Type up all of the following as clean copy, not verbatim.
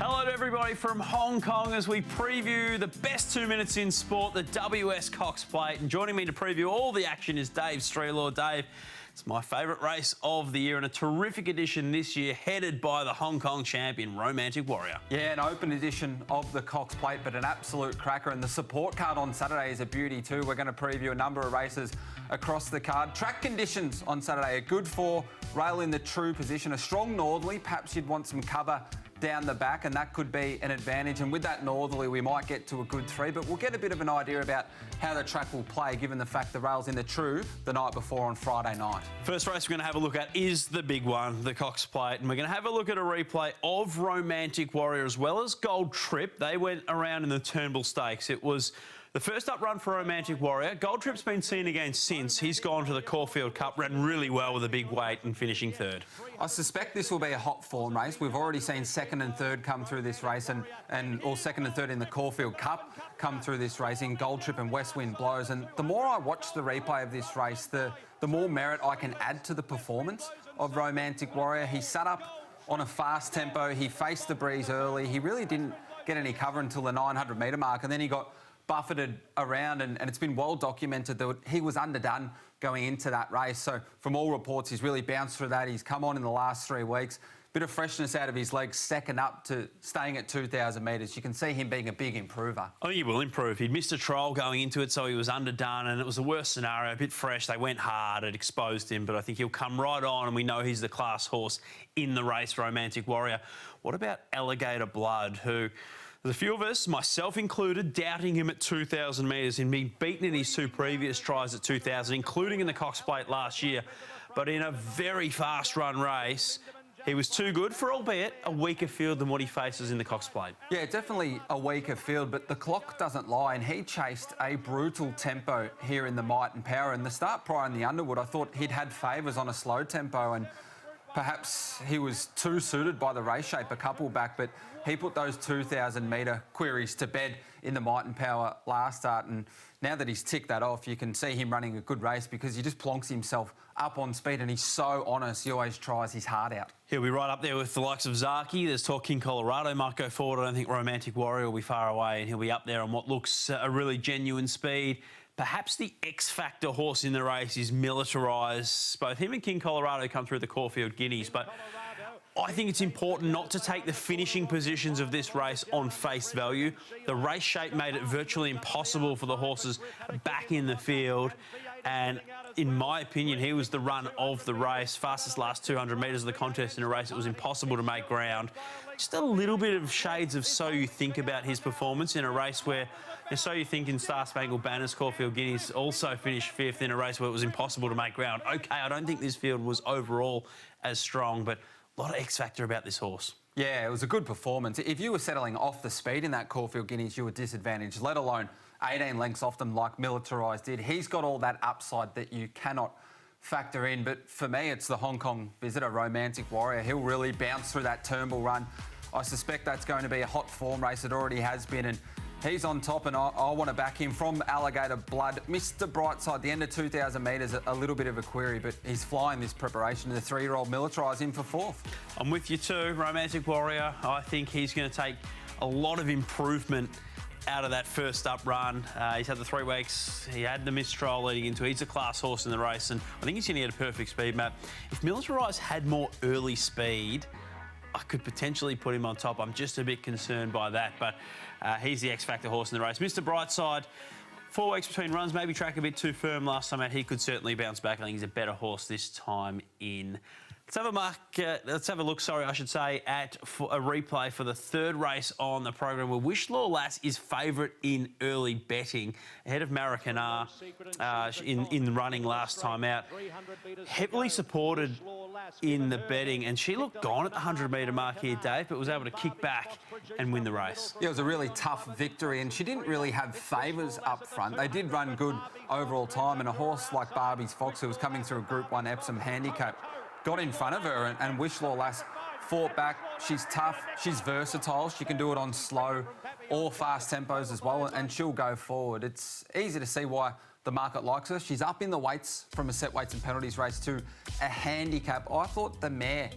Hello to everybody from Hong Kong as we preview the best 2 minutes in sport, the WS Cox Plate. And joining me to preview all the action is Dave Strehlau. Dave, it's my favourite race of the year and a terrific edition this year, headed by the Hong Kong champion, Romantic Warrior. Yeah, an open edition of the Cox Plate, but an absolute cracker. And the support card on Saturday is a beauty too. We're going to preview a number of races across the card. Track conditions on Saturday are good for rail in the true position. A strong northerly, perhaps you'd want some cover down the back, and that could be an advantage. And with that northerly, we might get to a good 3, but we'll get a bit of an idea about how the track will play, given the fact the rail's in the true the night before on Friday night. First race we're going to have a look at is the big one, the Cox Plate, and we're going to have a look at a replay of Romantic Warrior as well as Gold Trip. They went around in the Turnbull Stakes. It was the first up run for Romantic Warrior. Gold Trip's been seen again since. He's gone to the Caulfield Cup, ran really well with a big weight and finishing third. I suspect this will be a hot form race. We've already seen second and third come through this race, or second and third in the Caulfield Cup come through this race in Gold Trip and West Wind Blows. And the more I watch the replay of this race, the more merit I can add to the performance of Romantic Warrior. He sat up on a fast tempo. He faced the breeze early. He really didn't get any cover until the 900 metre mark, and then he got buffeted around, and it's been well documented that he was underdone going into that race. So from all reports, he's really bounced through that. He's come on in the last 3 weeks. Bit of freshness out of his legs, second up to staying at 2,000 metres. You can see him being a big improver. I think he will improve. He'd missed a trial going into it, so he was underdone, and it was the worst scenario, a bit fresh. They went hard, it exposed him, but I think he'll come right on, and we know he's the class horse in the race, Romantic Warrior. What about Alligator Blood, who... There's a few of us, myself included, doubting him at 2,000 metres and being beaten in his 2 previous tries at 2,000, including in the Cox Plate last year. But in a very fast-run race, he was too good for, albeit, a weaker field than what he faces in the Cox Plate. Yeah, definitely a weaker field, but the clock doesn't lie, and he chased a brutal tempo here in the Might and Power. And the start prior in the Underwood, I thought he'd had favours on a slow tempo, and perhaps he was too suited by the race shape a couple back, but he put those 2,000 metre queries to bed in the Might and Power last start. And now that he's ticked that off, you can see him running a good race because he just plonks himself up on speed, and he's so honest. He always tries his heart out. He'll be right up there with the likes of Zaki. There's talk King Colorado might go forward. I don't think Romantic Warrior will be far away, and he'll be up there on what looks a really genuine speed. Perhaps the X-factor horse in the race is Militarised. Both him and King Colorado come through the Caulfield Guineas, but I think it's important not to take the finishing positions of this race on face value. The race shape made it virtually impossible for the horses back in the field, and in my opinion, he was the run of the race. Fastest last 200 metres of the contest in a race. It was impossible to make ground. Just a little bit of shades of So You Think about his performance in a race where So You Think in Star Spangled Banner's Caulfield Guineas also finished 5th in a race where it was impossible to make ground. OK, I don't think this field was overall as strong, but a lot of X-factor about this horse. Yeah, it was a good performance. If you were settling off the speed in that Caulfield Guineas, you were disadvantaged, let alone 18 lengths off them like Militarised did. He's got all that upside that you cannot factor in. But for me, it's the Hong Kong visitor, Romantic Warrior. He'll really bounce through that Turnbull run. I suspect that's going to be a hot form race. It already has been, and he's on top, and I want to back him from Alligator Blood. Mr. Brightside, the end of 2,000 metres, a little bit of a query, but he's flying this preparation. The 3-year-old Militarised in for 4th. I'm with you too, Romantic Warrior. I think he's going to take a lot of improvement out of that first up run. He's had the 3 weeks. He had the missed trial leading into it. He's a class horse in the race, and I think he's going to get a perfect speed map. If Militarised had more early speed, I could potentially put him on top. I'm just a bit concerned by that, but he's the X-factor horse in the race. Mr. Brightside, 4 weeks between runs, maybe track a bit too firm last time out. He could certainly bounce back. I think he's a better horse this time in. Let's have a look, at a replay for the 3rd race on the program, where Wishlaw Lass is favourite in early betting, ahead of Maracana in running last time out. Heavily supported in the betting, and she looked gone at the 100-metre mark here, Dave, but was able to kick back and win the race. Yeah, it was a really tough victory, and she didn't really have favours up front. They did run good overall time, and a horse like Barbie's Fox, who was coming through a Group 1 Epsom handicap, got in front of her, and Wishlaw Lass fought back. She's tough, she's versatile, she can do it on slow or fast tempos as well, and she'll go forward. It's easy to see why the market likes her. She's up in the weights from a set weights and penalties race to a handicap. I thought the mare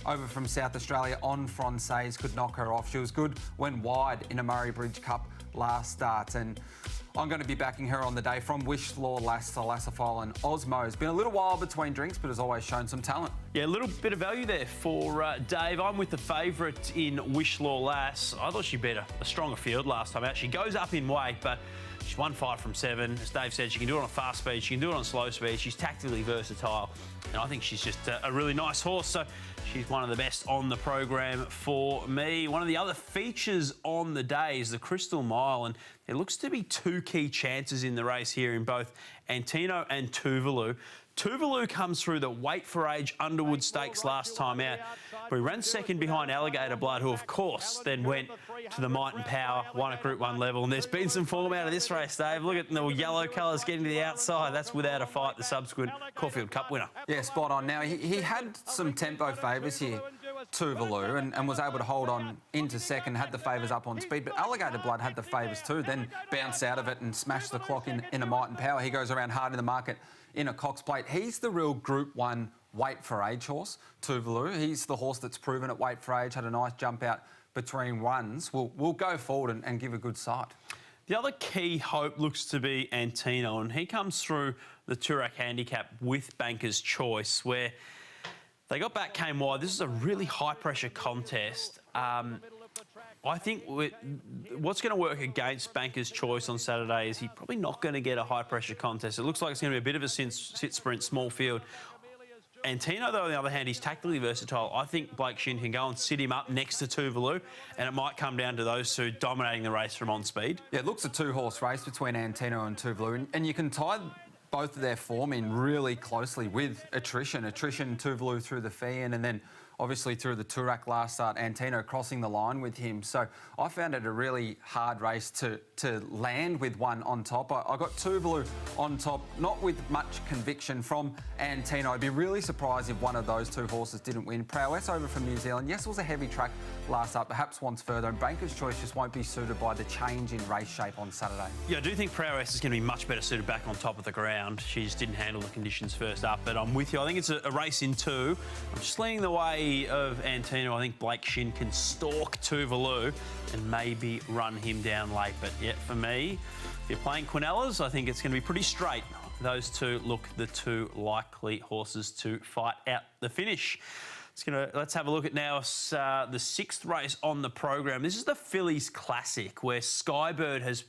over from South Australia on Francaise could knock her off. She was good when wide in a Murray Bridge Cup last start, and I'm going to be backing her on the day from Wishlaw, Lass, Thalassophile and Osmo. It's been a little while between drinks, but has always shown some talent. Yeah, a little bit of value there for Dave. I'm with the favourite in Wishlaw Lass. I thought she beat a stronger field last time out. She goes up in weight, but she's won 5 from 7. As Dave said, she can do it on fast speed, she can do it on slow speed. She's tactically versatile, and I think she's just a really nice horse. So she's one of the best on the program for me. One of the other features on the day is the Crystal Mile, and there looks to be 2 key chances in the race here in both Antino and Tuvalu. Tuvalu comes through the Wait for Age Underwood Stakes last time out, but he ran second behind Alligator Blood, who of course then went to the Might and Power, won at Group 1 level. And there's been some form out of this race, Dave. Look at the yellow colours getting to the outside. That's without a fight, the subsequent Caulfield Cup winner. Yeah, spot on. Now, he had some tempo favours here, Tuvalu, and was able to hold on into second, had the favours up on speed, but Alligator Blood had the favours too, then bounced out of it and smashed the clock in a Might and Power. He goes around hard in the market in a Cox Plate. He's the real Group 1 Wait for Age horse, Tuvalu. He's the horse that's proven at Wait for Age, had a nice jump out between runs. We'll go forward and give a good sight. The other key hope looks to be Antino, and he comes through the Toorak handicap with Banker's Choice, where they got back, came wide. This is a really high-pressure contest. I think what's going to work against Banker's Choice on Saturday is he's probably not going to get a high-pressure contest. It looks like it's going to be a bit of a sit sprint, small field. Antino, though, on the other hand, he's tactically versatile. I think Blake Shin can go and sit him up next to Tuvalu, and it might come down to those two dominating the race from on speed. Yeah, it looks a 2-horse race between Antino and Tuvalu, and you can tie both of their form in really closely with attrition. Tuvalu through the fee-in, and then obviously through the Toorak last start, Antino crossing the line with him. So I found it a really hard race to land with one on top. I got Tuvalu on top, not with much conviction from Antino. I'd be really surprised if one of those 2 horses didn't win. Prowess over from New Zealand. Yes, it was a heavy track last up, perhaps wants further, and Banker's Choice just won't be suited by the change in race shape on Saturday. Yeah, I do think Prowess is going to be much better suited back on top of the ground. She just didn't handle the conditions first up, but I'm with you. I think it's a race in 2. I'm just leaning the way of Antino. I think Blake Shin can stalk Tuvalu and maybe run him down late. But yeah, for me, if you're playing Quinellas, I think it's going to be pretty straight. Those 2 look the 2 likely horses to fight out the finish. Let's have a look at now the 6th race on the program. This is the Phillies Classic, where Skybird has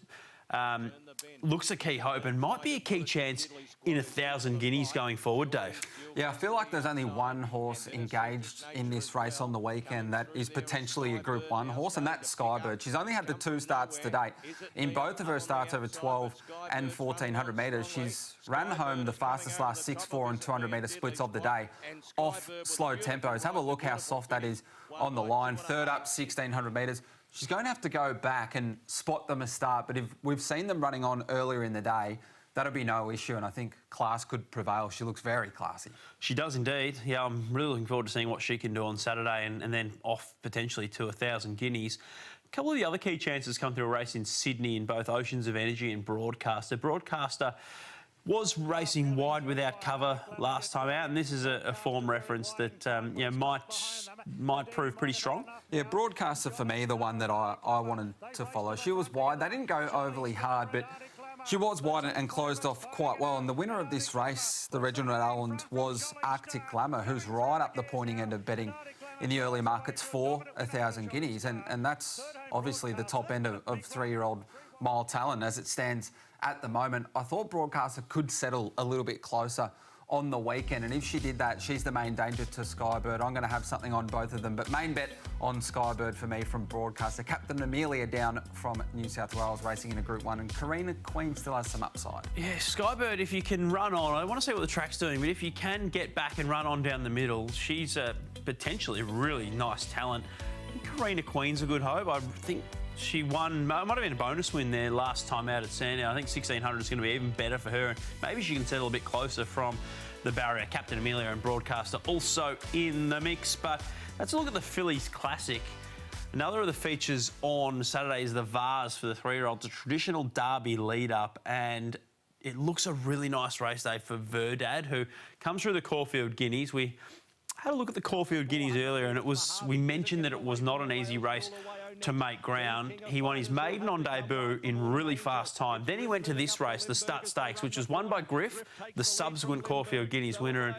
looks a key hope and might be a key chance in 1,000 guineas going forward, Dave. Yeah, I feel like there's only one horse engaged in this race on the weekend that is potentially a Group 1 horse, and that's Skybird. She's only had the 2 starts to date. In both of her starts over 12 and 1,400 metres, she's ran home the fastest last 6, 4 and 200 metre splits of the day off slow tempos. Have a look how soft that is on the line. Third up, 1,600 metres. She's going to have to go back and spot them a start, but if we've seen them running on earlier in the day, that'll be no issue, and I think class could prevail. She looks very classy. She does indeed. Yeah, I'm really looking forward to seeing what she can do on Saturday and then off potentially to 1,000 guineas. A couple of the other key chances come through a race in Sydney in both Oceans of Energy and Broadcaster. Broadcaster was racing wide without cover last time out, and this is a form reference that might prove pretty strong. Yeah, Broadcaster for me, the one that I wanted to follow. She was wide. They didn't go overly hard, but she was wide and closed off quite well. And the winner of this race, the Reginald Alland, was Arctic Glamour, who's right up the pointing end of betting in the early markets for 1,000 guineas. And that's obviously the top end of 3-year-old Mile Talon as it stands at the moment. I thought Broadcaster could settle a little bit closer on the weekend, and if she did that, she's the main danger to Skybird. I'm going to have something on both of them, but main bet on Skybird for me from Broadcaster. Captain Amelia down from New South Wales racing in a Group 1, and Karina Queen still has some upside. Yeah, Skybird, if you can run on, I want to see what the track's doing, but if you can get back and run on down the middle, she's a potentially really nice talent. Karina Queen's a good hope. I think she won, might have been a bonus win there last time out at Sandown. I think 1,600 is going to be even better for her. And maybe she can settle a bit closer from the barrier. Captain Amelia and Broadcaster also in the mix. But let's look at the Phillies Classic. Another of the features on Saturday is the Vase for the 3-year-olds, a traditional derby lead-up. And it looks a really nice race day for Verdad, who comes through the Caulfield Guineas. We had a look at the Caulfield Guineas earlier, and we mentioned that it was not an easy race to make ground. He won his maiden on debut in really fast time. Then he went to this race, the Stud Stakes, which was won by Griff, the subsequent Caulfield Guineas winner. And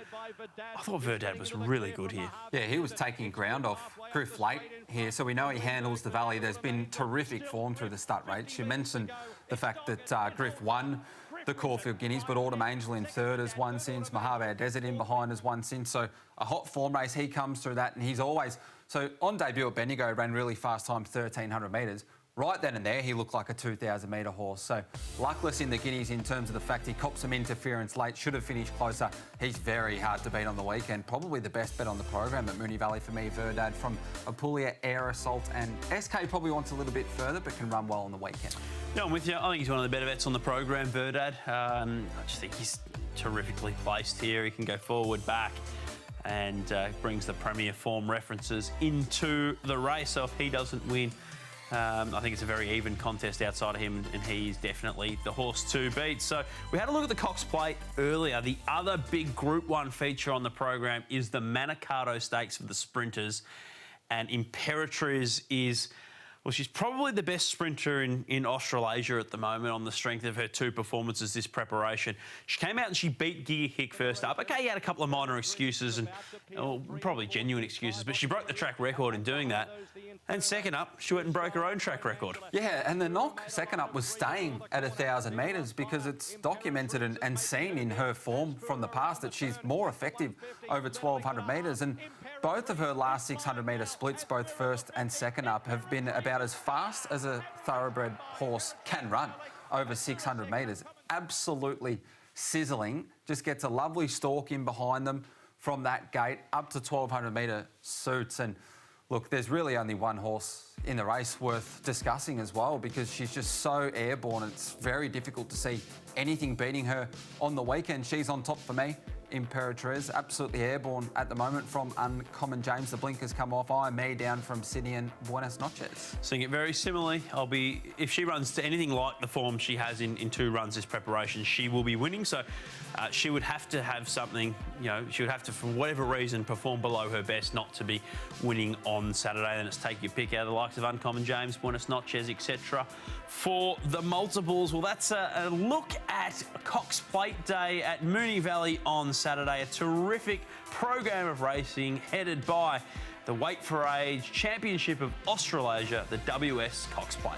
I thought Verdad was really good here. Yeah, he was taking ground off Griff late here, so we know he handles the Valley. There's been terrific form through the Stud race. You mentioned the fact that Griff won the Caulfield Guineas, but Autumn Angel in third has won since, Mojave Desert in behind has won since. So a hot form race, he comes through that, and he's always... So on debut at Bendigo, ran really fast time, 1,300 metres. Right then and there, he looked like a 2,000-metre horse. So luckless in the Guineas in terms of the fact he copped some interference late, should have finished closer. He's very hard to beat on the weekend. Probably the best bet on the program at Moonee Valley for me, Verdad from Apulia, Air Assault, and SK probably wants a little bit further, but can run well on the weekend. Yeah, I'm with you. I think he's one of the better bets on the program, Verdad. I just think he's terrifically placed here. He can go forward, back, and brings the premier form references into the race. So if he doesn't win, I think it's a very even contest outside of him, and he's definitely the horse to beat. So we had a look at the Cox Plate earlier. The other big Group 1 feature on the program is the Manikato Stakes for the sprinters, and Imperatriz is... Well, she's probably the best sprinter in Australasia at the moment on the strength of her two performances this preparation. She came out and she beat Giga Hick first up. OK, he had a couple of minor excuses and probably genuine excuses, but she broke the track record in doing that. And second up, she went and broke her own track record. Yeah, and the knock second up was staying at 1,000 metres because it's documented and seen in her form from the past that she's more effective over 1,200 metres. And both of her last 600-metre splits, both first and second up, have been about as fast as a thoroughbred horse can run over 600 metres. Absolutely sizzling. Just gets a lovely stalk in behind them from that gate up to 1,200-metre suits. And look, there's really only one horse in the race worth discussing as well because she's just so airborne. It's very difficult to see anything beating her on the weekend. She's on top for me. Imperatriz, absolutely airborne at the moment from Uncommon James. The blinkers come off. I'm me down from Sydney and Buenas Noches. Seeing it very similarly. If she runs to anything like the form she has in 2 runs this preparation, she will be winning. So she would have to have something, she would have to, for whatever reason, perform below her best not to be winning on Saturday. Then it's take your pick out of the likes of Uncommon James, Buenas Noches, etc. For the multiples, well, that's a look at Cox Plate Day at Moonee Valley on Saturday. A terrific program of racing headed by the Weight for Age Championship of Australasia, the WS Cox Plate.